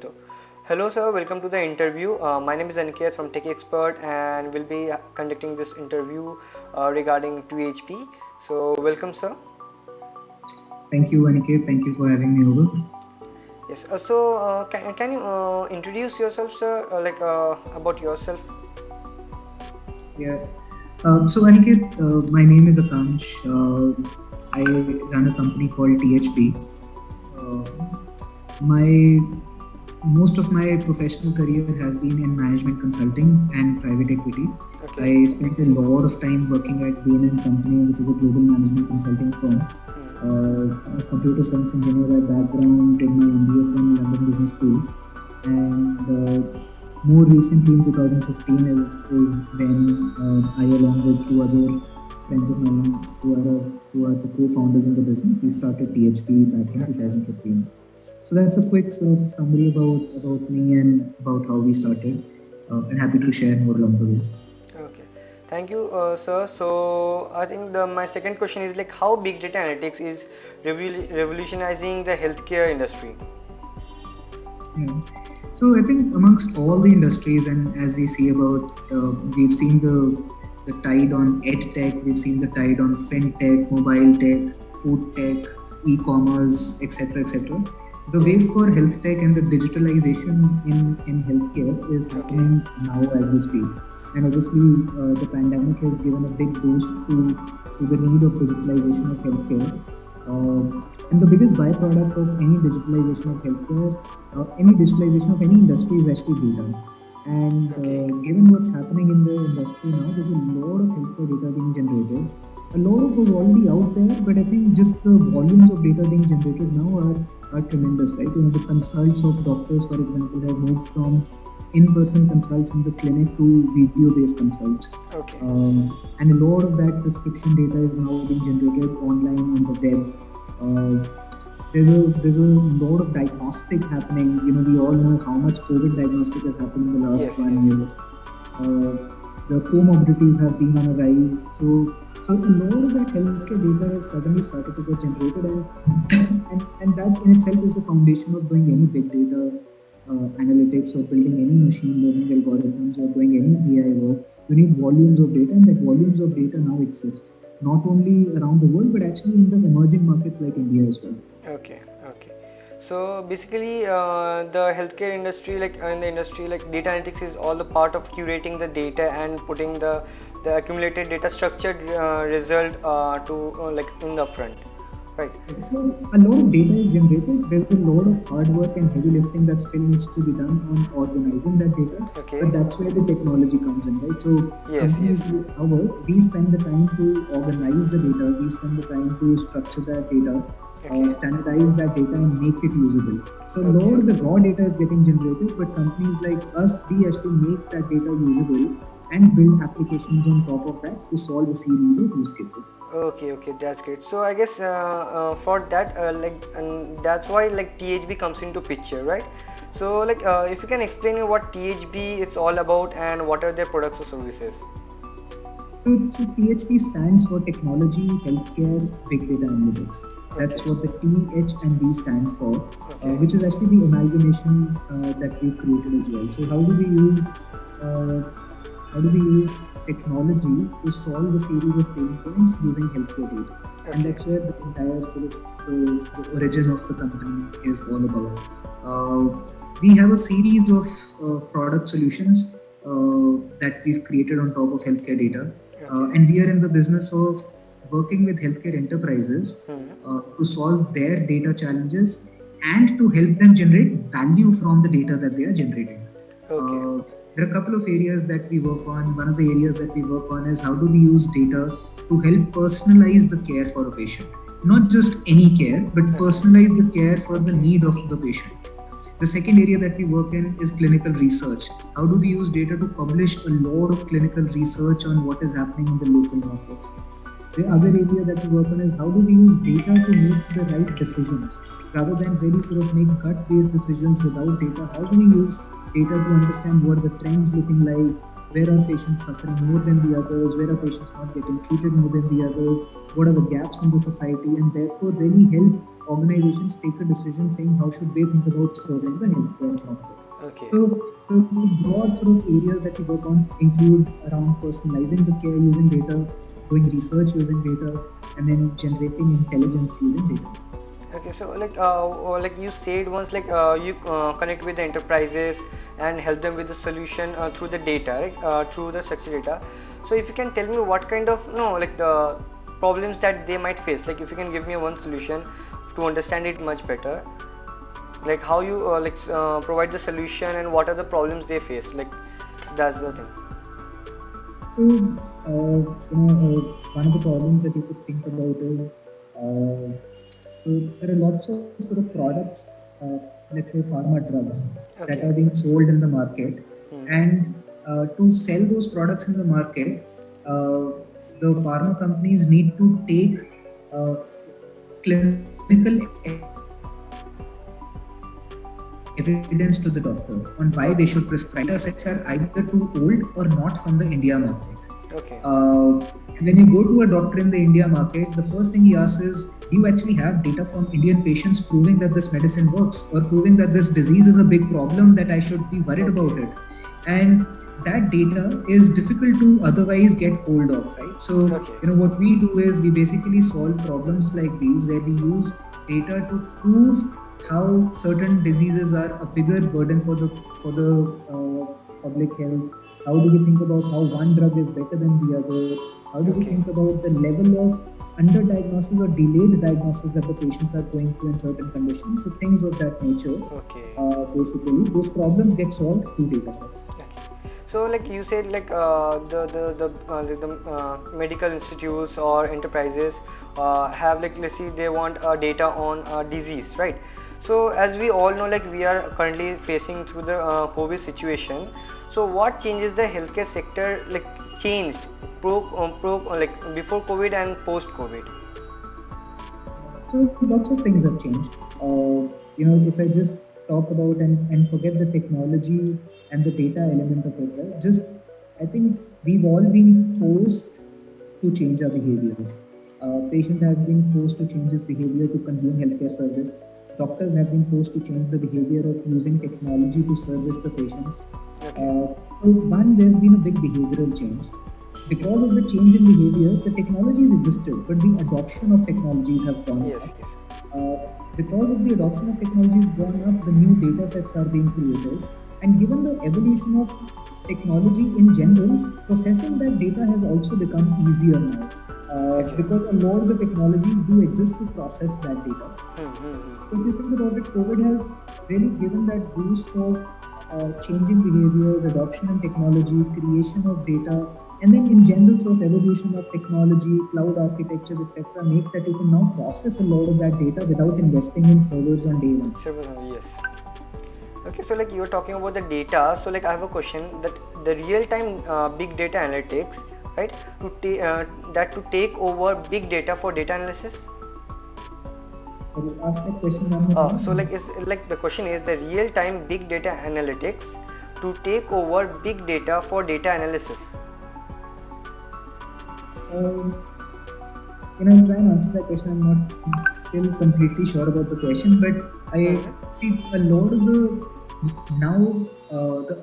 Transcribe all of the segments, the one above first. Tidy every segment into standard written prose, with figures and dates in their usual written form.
तो hello sir, welcome to the interview. My name is Aniket from Tech Expert and we'll be conducting this interview regarding 2HP. So welcome sir. Thank you, Aniket. Thank you for having me over. Yes. Can you introduce yourself sir, about yourself? Yeah. So, Aniket, my name is Akansh. I run a company called THP. Uh, my Most of my professional career has been in management consulting and private equity. Okay. I spent a lot of time working at Bain and Company, which is a global management consulting firm. A computer science engineer by background, did my MBA from London Business School, and more recently in 2015 is when I, along with two other friends of mine who are the co-founders in the business, we started THP back in 2015. So that's a quick sort of summary about me and about how we started. And happy to share more along the way. Okay. Thank you, sir. So I think my second question is like how big data analytics is revolutionizing the healthcare industry. Yeah. So I think amongst all the industries, and as we see we've seen the tide on ed tech, we've seen the tide on fintech, mobile tech, food tech, e-commerce, etc., etc. The wave for health tech and the digitalization in healthcare is happening now as we speak. And obviously, the pandemic has given a big boost to the need of digitalization of healthcare. And the biggest byproduct of any digitalization of healthcare, any digitalization of any industry is actually data. And given what's happening in the industry now, there's a lot of healthcare data being generated. A lot of was already out there, but I think just the volumes of data being generated now are tremendous, right? The consults of doctors, for example, have moved from in-person consults in the clinic to video-based consults. Okay. And a lot of that prescription data is now being generated online on the web. There's a lot of diagnostic happening. We all know how much COVID diagnostic has happened in the last 1 year. The comorbidities have been on a rise. So a lot of that healthcare data has suddenly started to get generated, and that in itself is the foundation of doing any big data analytics or building any machine learning algorithms or doing any AI work. You need volumes of data, and that volumes of data now exist not only around the world but actually in the emerging markets like India as well. Okay. So basically, the healthcare industry, data analytics is all a part of curating the data and putting the accumulated data structured result in the front, right? So a lot of data is generated. There's a lot of hard work and heavy lifting that still needs to be done on organizing that data. Okay. But that's where the technology comes in, right? So companies like ours, we spend the time to organize the data. We spend the time to structure that data. Standardize that data and make it usable. So a lot of the raw data is getting generated, but companies like us, we actually make that data usable and build applications on top of that to solve a series of use cases. Okay, that's great. So I guess for that, and that's why THB comes into picture, right? So if you can explain me what THB it's all about and what are their products or services. So THP stands for Technology, Healthcare, Big Data Analytics. That's what the T, H, and B stand for, which is actually the amalgamation that we've created as well. So how do we use technology to solve a series of pain points using healthcare data? And that's where the entire sort of the origin of the company is all about. We have a series of product solutions that we've created on top of healthcare data. And we are in the business of working with healthcare enterprises to solve their data challenges and to help them generate value from the data that they are generating. There are a couple of areas that we work on. One of the areas that we work on is how do we use data to help personalize the care for a patient. Not just any care, but personalize the care for the need of the patient. The second area that we work in is clinical research. How do we use data to publish a lot of clinical research on what is happening in the local markets? The other area that we work on is how do we use data to make the right decisions rather than really sort of make gut-based decisions without data. How do we use data to understand what are the trends looking like? Where are patients suffering more than the others? Where are patients not getting treated more than the others? What are the gaps in the society? And therefore really help organizations take a decision saying how should they think about serving the healthcare market. Okay. So broad sort of areas that we work on include around personalizing the care using data, doing research using data, and then generating intelligence using data. Okay, so like you said once, like you connect with the enterprises and help them with the solution through the data, right? Through the structured data. So if you can tell me what kind of like the problems that they might face, like if you can give me one solution to understand it much better, like how you provide the solution and what are the problems they face, like that's the thing. So, one of the problems that you could think about is so there are lots of sort of products, let's say pharma drugs, that Okay. are being sold in the market, and to sell those products in the market, the pharma companies need to take uh, clinical evidence to the doctor on why they should prescribe. Data sets are either too old or not from the India market. Okay. When you go to a doctor in the India market, the first thing he asks is, do you actually have data from Indian patients proving that this medicine works or proving that this disease is a big problem that I should be worried about it? And that data is difficult to otherwise get hold of, right? So, Okay. what we do is we basically solve problems like these where we use data to prove how certain diseases are a bigger burden for the public health. How do we think about how one drug is better than the other? How do we Okay. think about the level of underdiagnosis or delayed diagnosis that the patients are going through in certain conditions? So things of that nature. Okay. Basically, those problems get solved through data sets. Okay. So like you said, like the medical institutes or enterprises have, like, let's see, they want data on disease, right? So as we all know, like we are currently facing through the COVID situation. So what changes the healthcare sector, like changed like before COVID and post COVID? So lots of things have changed. If I just talk about and forget the technology and the data element of it, right? Just I think we've all been forced to change our behaviors. Patient has been forced to change his behavior to consume healthcare service. Doctors have been forced to change the behavior of using technology to service the patients. Okay. So one, there's been a big behavioral change. Because of the change in behavior, the technologies existed, but the adoption of technologies have gone Yes. up. Yes. Because of the adoption of technologies gone up, the new data sets are being created. And given the evolution of technology in general, processing that data has also become easier now. Okay. Because a lot of the technologies do exist to process that data. So if you think about it, COVID has really given that boost of changing behaviors, adoption in technology, creation of data, and then in general sort of evolution of technology, cloud architectures, etc., make that you can now process a lot of that data without investing in servers on day one. Servers only, yes. Okay, so like you were talking about the data, so like I have a question, that the real-time big data analytics, right? To take over big data for data analysis. So ask that question one more time. So like the question is the real-time big data analytics to take over big data for data analysis. I'll try and answer that question. I'm not still completely sure about the question, but I see a lot of the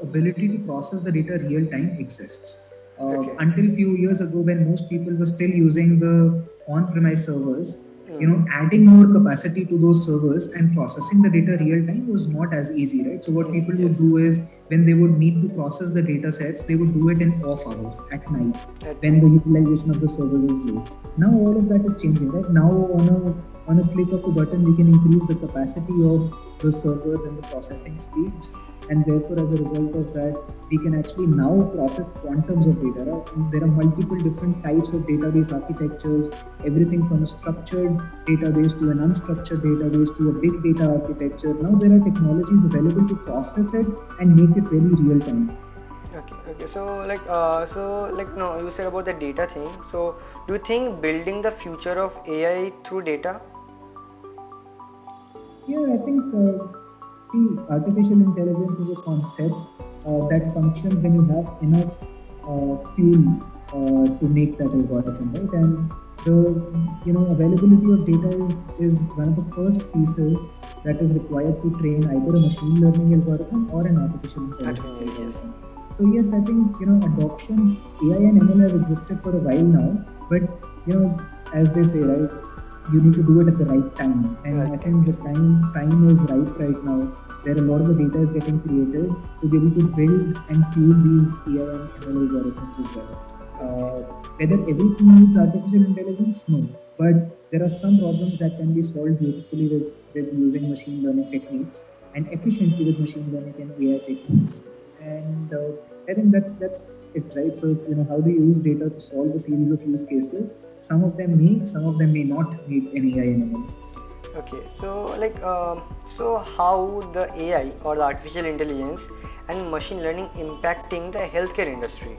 ability to process the data real time exists. Okay. Until few years ago, when most people were still using the on-premise servers, adding more capacity to those servers and processing the data real time was not as easy, right? So what people would do is, when they would need to process the data sets, they would do it in off hours at night, when the utilization of the server is low. Now all of that is changing, right? Now on a click of a button, we can increase the capacity of the servers and the processing speeds, and therefore as a result of that, we can actually now process quantums of data, right? And there are multiple different types of database architectures, everything from a structured database to an unstructured database to a big data architecture. Now there are technologies available to process it and make it really real time. Okay. So no, you said about the data thing. So do you think building the future of AI through data? Yeah, I think, artificial intelligence is a concept that functions when you have enough fuel to make that algorithm, right? And the availability of data is one of the first pieces that is required to train either a machine learning algorithm or an artificial intelligence Artificial, yes. algorithm. So yes, I think adoption AI and ML has existed for a while now, but as they say, right, you need to do it at the right time, and Right. I think the time is right now, where a lot of the data is getting created to be able to build and fuel these AI and ML algorithms as well. Okay. Uh, Whether everything needs artificial intelligence, no, but there are some problems that can be solved beautifully with using machine learning techniques and efficiently with machine learning and AI techniques. And I think that's it, right? So how do you use data to solve a series of use cases? Some of them may, some of them may not need an AI and ML. Okay, so so how the AI or the artificial intelligence and machine learning impacting the healthcare industry?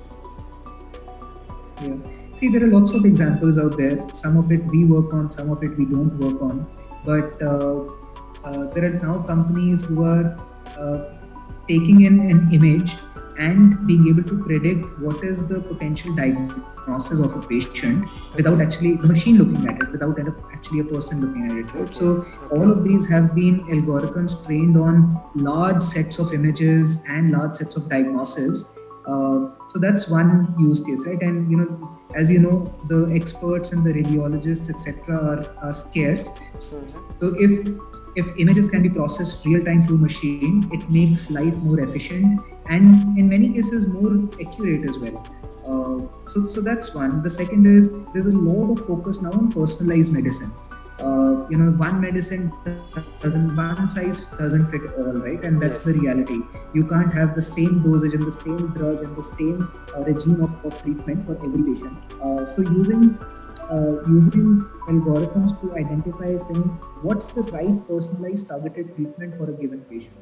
Yeah. See, there are lots of examples out there. Some of it we work on, some of it we don't work on. But there are now companies who are uh, taking in an image and being able to predict what is the potential diagnosis of a patient without actually the machine looking at it, without actually a person looking at it. Right? Okay, So all okay, of these have been algorithms trained on large sets of images and large sets of diagnoses. So that's one use case, right? And as you know, the experts and the radiologists, etc., are scarce. So if images can be processed real time through machine, it makes life more efficient and in many cases more accurate as well. So that's one. The second is there's a lot of focus now on personalized medicine. One medicine doesn't, one size doesn't fit all, right? And that's the yes, reality. You can't have the same dosage and the same drug and the same regime of treatment for every patient. So using algorithms to identify saying what's the right personalized targeted treatment for a given patient.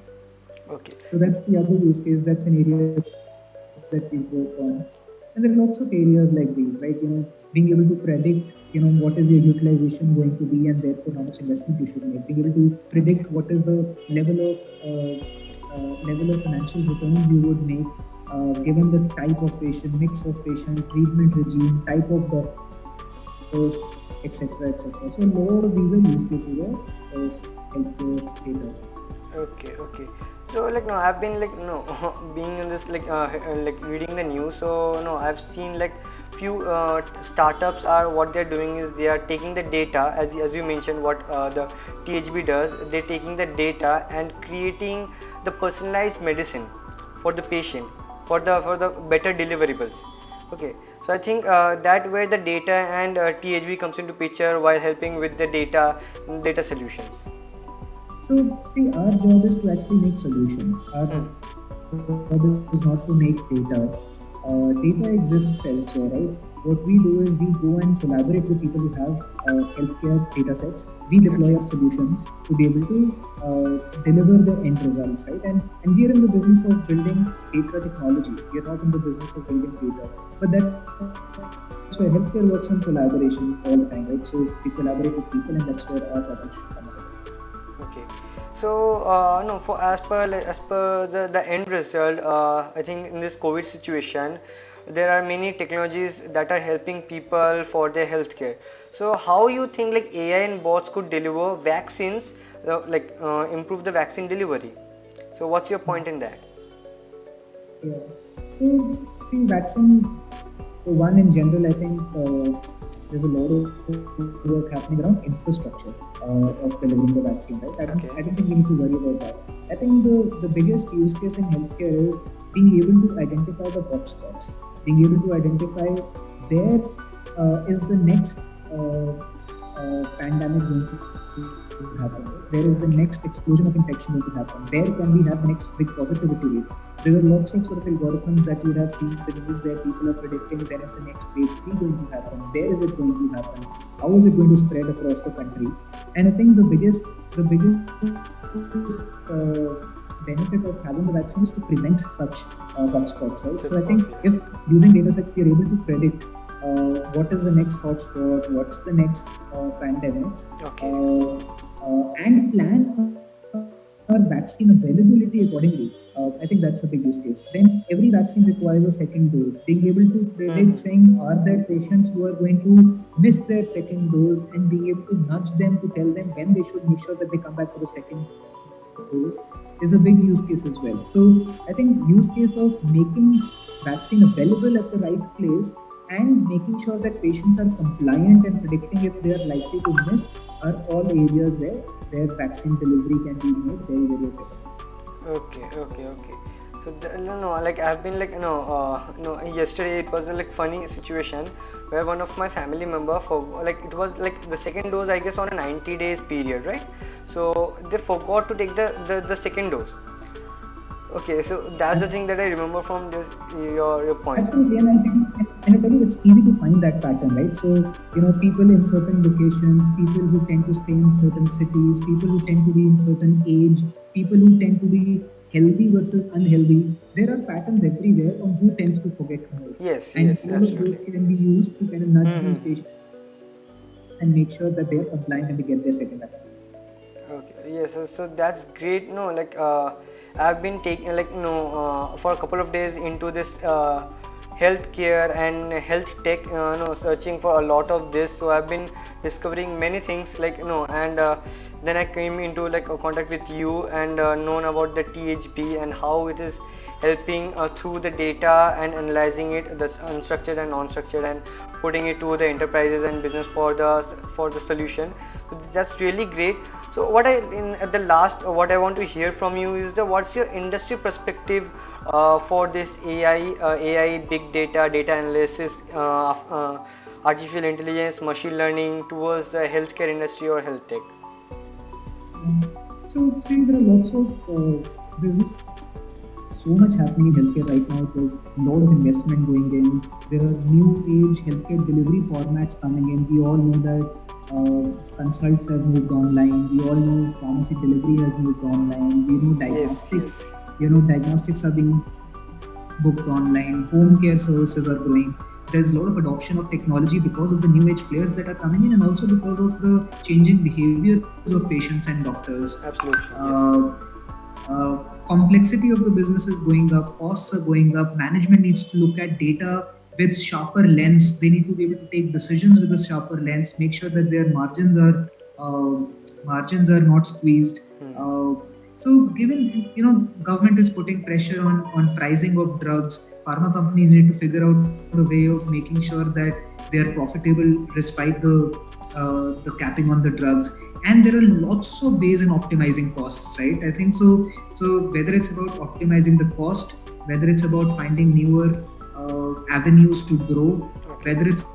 okay, So that's the other use case. That's an area that we work on. And there are lots of areas like these, right? Being able to predict, what is your utilization going to be and therefore how much investment you should make. Being able to okay, predict what is the level of financial returns you would make given the type of patient, mix of patient, treatment regime, type of doctors, etc., etc. So a lot of these are use cases of healthcare data. okay, okay. So no, I've been being in this like reading the news. So no, I've seen like few startups are what they're doing is they are taking the data as you mentioned what the THB does. They're taking the data and creating the personalized medicine for the patient for the better deliverables. Okay, so I think that where the data and THB comes into picture while helping with the data solutions. So, see, our job is to actually make solutions. Our Hmm. job is not to make data. Data exists elsewhere, right? What we do is we go and collaborate with people who have healthcare data sets. We deploy Okay. our solutions to be able to deliver the end results, right? And we are in the business of building data technology. We are not in the business of building data. But that's where healthcare works on collaboration all the time, right? So we collaborate with people, and that's where our product comes in. Okay, so no, for as per the end result, I think in this COVID situation, there are many technologies that are helping people for their healthcare. So how you think like AI and bots could deliver vaccines, improve the vaccine delivery? So what's your point in that? Yeah. So, see, vaccine. So, one in general, I think there's a lot of work happening around infrastructure of delivering the vaccine, right? Okay. I don't think we need to worry about that. I think the biggest use case in healthcare is being able to identify the hotspots, being able to identify where is the next pandemic going to happen? Where is the next explosion of infection going to happen? Where can we have the next big positivity rate? There are lots of sort of algorithms that you would have seen in the news where people are predicting when is the next wave 3 going to happen? Where is it going to happen? How is it going to spread across the country? And I think the biggest benefit of having the vaccine is to prevent such hotspots, right? So I think if using data sets we are able to predict what is the next hotspot, what's the next pandemic, Okay. and plan our vaccine availability accordingly. I think that's a big use case. Then every vaccine requires a second dose. Being able to predict, saying, are there patients who are going to miss their second dose, and being able to nudge them to tell them when they should make sure that they come back for the second dose is a big use case as well. So I think use case of making vaccine available at the right place and making sure that patients are compliant and predicting if they are likely to miss are all areas where vaccine delivery can be made very, very effective. Okay. So no, like I've been like yesterday it was a like funny situation where one of my family member for like it was like the second dose I guess on a 90 days period, right? So they forgot to take the second dose. Okay, so that's the thing that I remember from this your point. Absolutely, and I tell you, it's easy to find that pattern, right? So, people in certain locations, people who tend to stay in certain cities, people who tend to be in certain age, people who tend to be healthy versus unhealthy. There are patterns everywhere on who tends to forget more. Yes, And yes, all of those absolutely. can be used to kind of nudge these patients and make sure that they are compliant and they get their second vaccine. Okay, yes, so that's great. No, like I've been taking like for a couple of days into this healthcare and health tech, searching for a lot of this. So I've been discovering many things like and then I came into like a contact with you and known about the THP and how it is helping through the data and analyzing it, the unstructured and non-structured, and putting it to the enterprises and business for the solution. So that's really great. So at the last what I want to hear from you is what's your industry perspective for this AI, big data analysis, artificial intelligence, machine learning towards the healthcare industry or health tech? So, see, there are lots of there's so much happening in healthcare right now. There's a lot of investment going in. There are new age healthcare delivery formats coming in. We all know that consults have moved online. We all know pharmacy delivery has moved online. We know diagnostics. Yes. Diagnostics are being booked online. Home care services are growing. There's a lot of adoption of technology because of the new age players that are coming in, and also because of the changing behaviors of patients and doctors. Absolutely. Complexity of the business is going up, costs are going up, management needs to look at data with sharper lens. They need to be able to take decisions with a sharper lens, make sure that their margins are not squeezed. So given government is putting pressure on pricing of drugs, pharma companies need to figure out a way of making sure that they are profitable despite the capping on the drugs. And there are lots of ways in optimizing costs, right? I think so. So whether it's about optimizing the cost, whether it's about finding newer avenues to grow, whether it's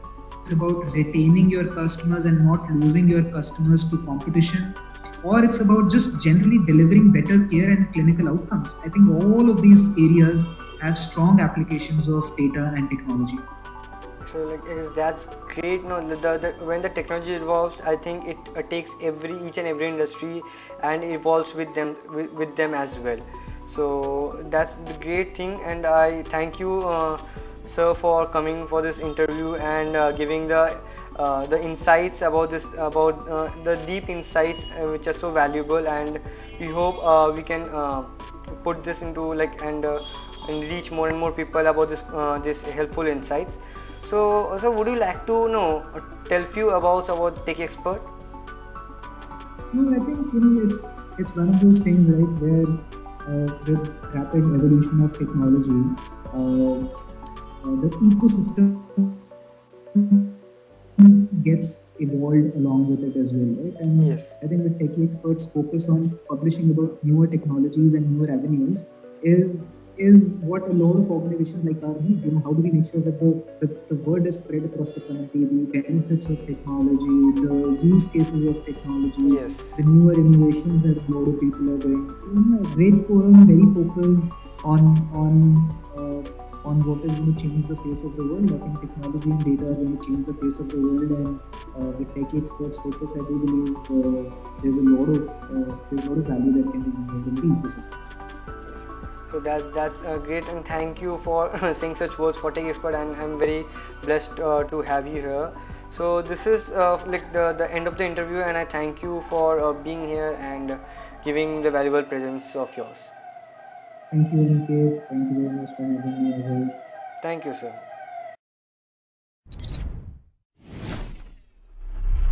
about retaining your customers and not losing your customers to competition, or it's about just generally delivering better care and clinical outcomes. I think all of these areas have strong applications of data and technology. So that's great. No, when the technology evolves, I think it takes each and every industry and evolves with them as well. So that's the great thing, and I thank you, sir, for coming for this interview and giving the insights about the deep insights which are so valuable, and we hope we can put this into and reach more and more people about this helpful insights. So would you like to tell few about Tech Expert? No, I think it's one of those things, right, where with rapid evolution of technology, the ecosystem gets evolved along with it as well, right? And yes. I think the Tech Experts focus on publishing about newer technologies and newer avenues is what a lot of organizations like ours need. How do we make sure that the word is spread across the country, the benefits of technology, the use cases of technology, yes, the newer innovations that a lot of people are doing. So a great forum, very focused on what is going to change the face of the world. I think technology and data are going to change the face of the world, and with Tech Experts focus, I do believe there's a lot of value that can be generated in the ecosystem. So that's great, and thank you for saying such words for Tech Expert, and I'm very blessed to have you here. So this is the end of the interview, and I thank you for being here and giving the valuable presence of yours. Thank you, Aniket. Thank you very much for having me over. Thank you, sir.